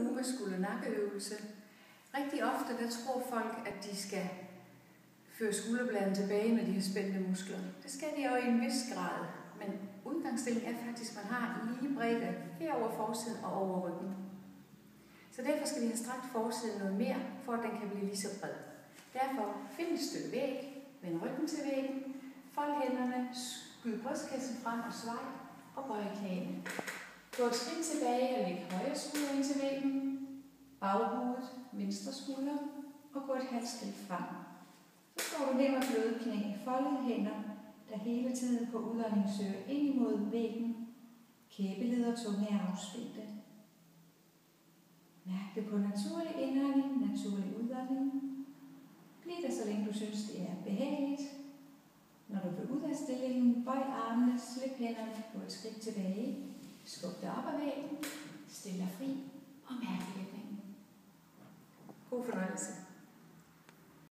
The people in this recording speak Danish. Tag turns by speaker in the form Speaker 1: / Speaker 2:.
Speaker 1: uge med skulder-nakkeøvelse. Rigtig ofte der tror folk, at de skal føre skulderbladen tilbage, når de har spændte muskler. Det skal de jo i en vis grad, men udgangsstillingen er faktisk, at man har en lige bredde her over forsiden og over ryggen. Så derfor skal vi have strakt forsiden noget mere, for at den kan blive lige så bred. Derfor find et stykke væg, vend ryggen til væggen, fold hænderne, skyd brystkassen frem og svej og bøj knæene. Gå et skridt tilbage og læg højre skulder ind til væggen, baghovedet, venstre skulder og gå et halvt skridt frem. Så står du her med bløde knæ, foldede hænder, der hele tiden på udånding søger ind imod væggen. Kæbeled og tunge er afspændte. Mærk det på naturlig indånding, naturlig udånding. Bliv der, så længe du synes, det er behageligt. Når du vil ud af stillingen, bøj armene, slip hænderne, gå et skridt tilbage. Skub dig op ad væggen, stil dig fri og mærk virkningen. God fornøjelse.